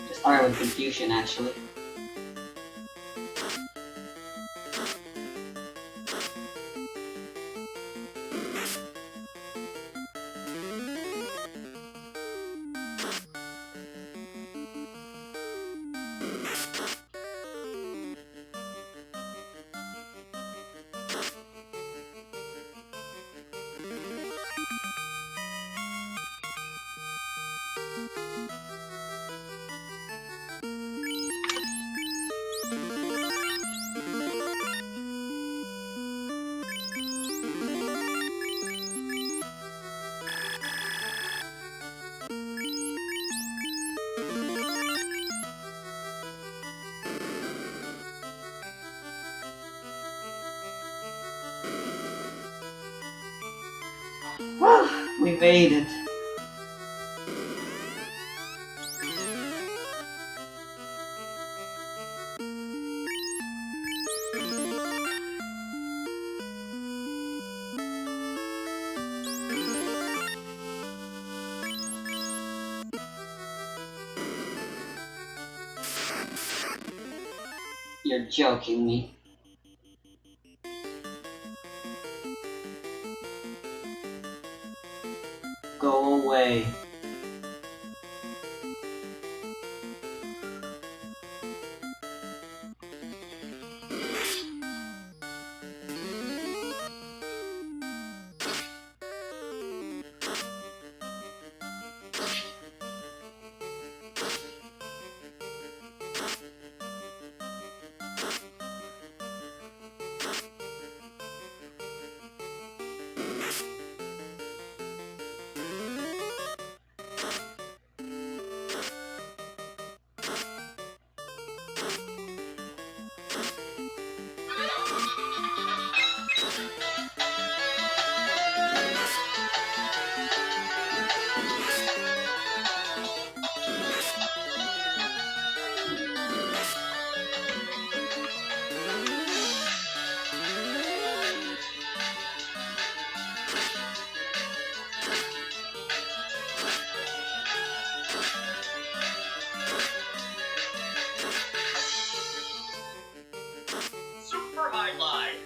Just started with confusion, actually. We made it. You're joking me. Go away. Highlight.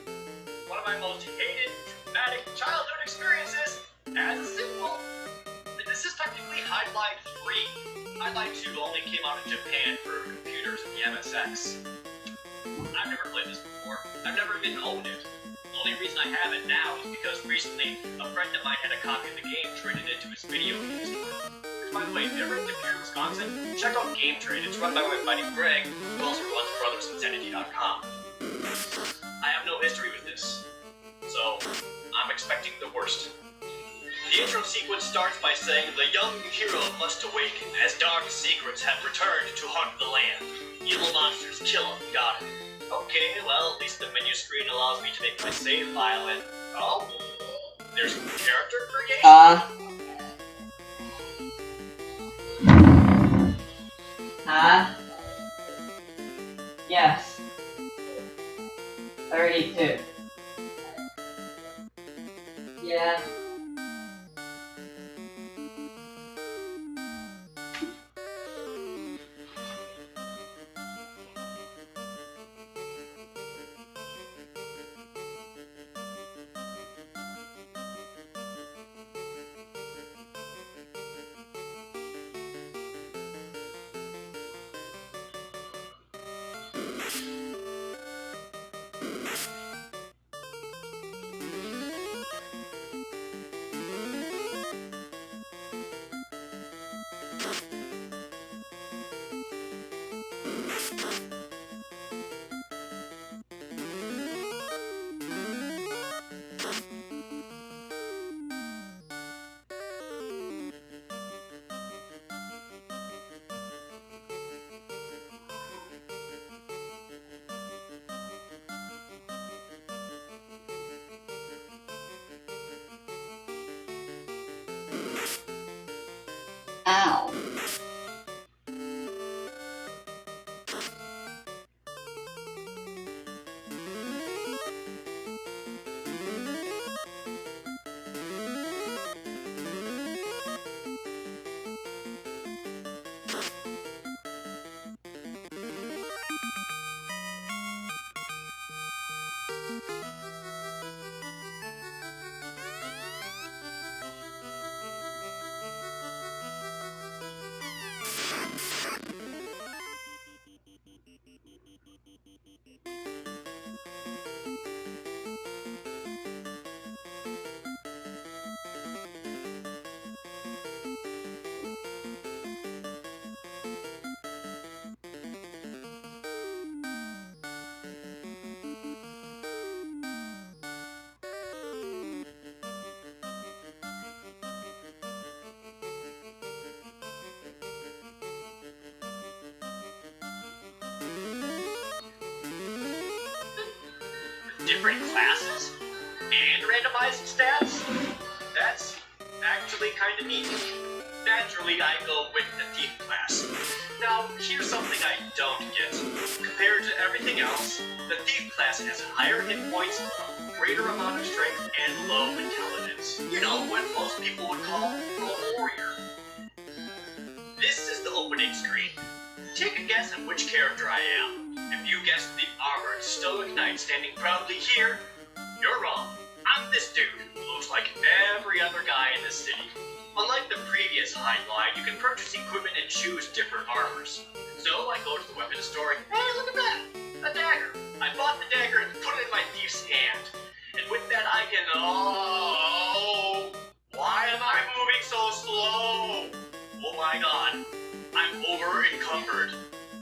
One of my most hated, traumatic childhood experiences as a sequel. This is technically Highlight 3. Highlight 2 only came out in Japan for computers and the MSX. I've never played this before. I've never even owned it. The only reason I have it now is because recently a friend of mine had a copy of the game traded into his video game store. Which, by the way, if you're ever in Decatur, Wisconsin, check out Game Trade. It's run by my buddy Greg, who also runs BrothersInsanity.com. I have no history with this, so I'm expecting the worst. The intro sequence starts by saying the young hero must awaken as dark secrets have returned to hunt the land. Evil monsters, kill them, got it. Okay, well, at least the menu screen allows me to make my save file and... Oh, there's character creation? Yes. 32. Yeah. Ow. Different classes? And randomized stats? That's actually kind of neat. Naturally, I go with the thief class. Now, here's something I don't get. Compared to everything else, the thief class has higher hit points, greater amount of strength, and low intelligence. You know, what most people would call a warrior. This is the opening screen. Take a guess at which character I am. If you guessed the armored stoic knight standing proudly here, you're wrong. I'm this dude who looks like every other guy in this city. Unlike the previous hide line, you can purchase equipment and choose different armors. So I go to the weapons store and, hey, look at that! A dagger! I bought the dagger and put it in my thief's hand. And with that I can... Oh! Why am I moving so slow? Oh my god. I'm over-encumbered.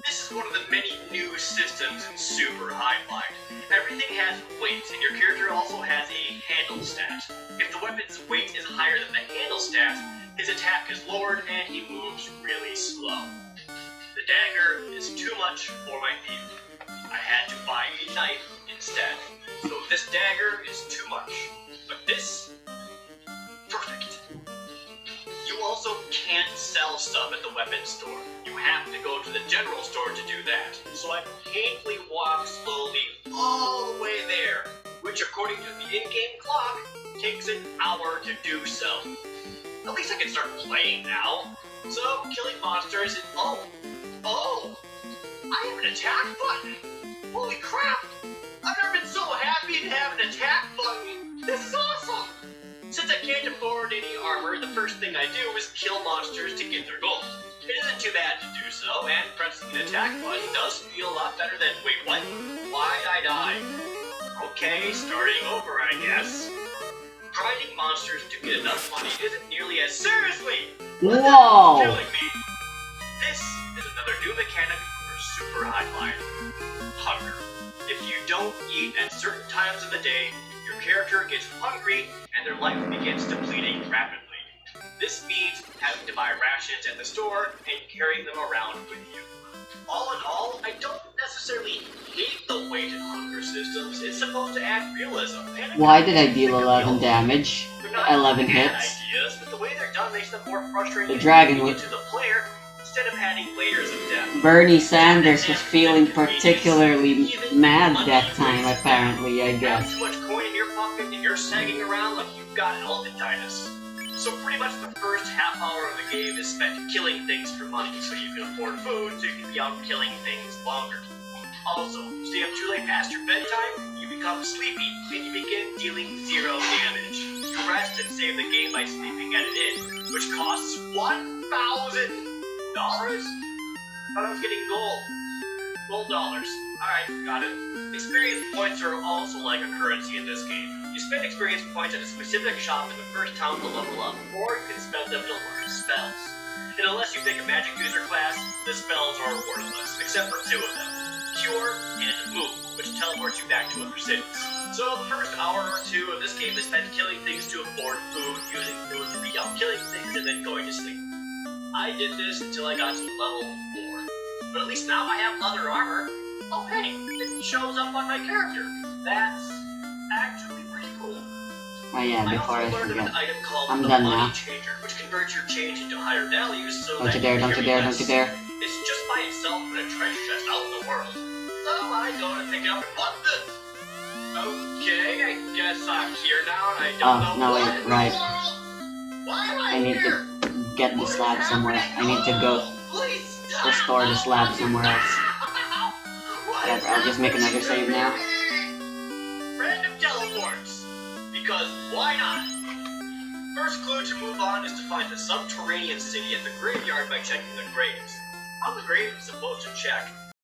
This is one of the many new systems in Super Highlight. Everything has weight, and your character also has a handle stat. If the weapon's weight is higher than the handle stat, his attack is lowered and he moves really slow. The dagger is too much for my thief. I had to buy a knife instead. So this dagger is too much. But this... perfect. You also can't sell stuff at the weapons store. You have to go to the general store to do that. So I painfully walk slowly all the way there, which according to the in-game clock, takes an hour to do so. At least I can start playing now. So, killing monsters is... Oh! I have an attack button! Holy crap! I've never been so happy to have an attack button! This is awesome! Since I can't afford any armor, the first thing I do is kill monsters to get their gold. It isn't too bad to do so, and pressing an attack button does feel a lot better than... Wait, what? Why'd I die? Okay, starting over, I guess. Grinding monsters to get enough money isn't nearly as... Seriously! Whoa! Killing me! This is another new mechanic for Super Highlight. Hunger. If you don't eat at certain times of the day, your character gets hungry, and and their life begins depleting rapidly. This means having to buy rations at the store and carrying them around with you. All in all, I don't necessarily hate the weight and hunger systems. It's supposed to add realism. And Why did I deal 11 damage? they're not 11 bad hits. ideas, but the way they're done makes them more frustrating The dragon and would- to the player instead of adding layers of depth. Bernie Sanders was feeling particularly mad that time, apparently, I Have guess. too much coin in your pocket and you're sagging around like you've got elephantitis. So pretty much the first half hour of the game is spent killing things for money, so you can afford food, so you can be out killing things longer. Also, you stay up too late past your bedtime, you become sleepy, and you begin dealing 0 damage. You rest and save the game by sleeping at an inn, which costs $1,000? Thought I was getting gold. Gold dollars. Alright, got it. Experience points are also like a currency in this game. You spend experience points at a specific shop in the first town to level up, or you can spend them to learn spells. And unless you pick a magic user class, the spells are worthless, except for 2 of them. Cure and Move, which teleports you back to other cities. So the first hour or 2 of this game is spent killing things to afford food, using food to be out killing things, and then going to sleep. I did this until I got to level 4. But at least now I have leather armor. Oh hey, it shows up on my character. That's actually pretty cool. Oh yeah, before I also learned of an forget. item called I'm the done Money now. Changer, which converts your change into higher values so Don't that you dare, don't you dare, carry don't you less. dare. It's just by itself in a treasure chest out in the world. So I go to pick it up and what this? Okay, I guess I'm here now and I don't Oh, know no, what wait, in the right. world. Why am I need here? to get the slab somewhere. I need to go Please stop. restore the slab somewhere else. Whatever, I'll just make another save now. Random teleports. Because why not? First clue to move on is to find the subterranean city at the graveyard by checking the graves. How the grave is supposed to check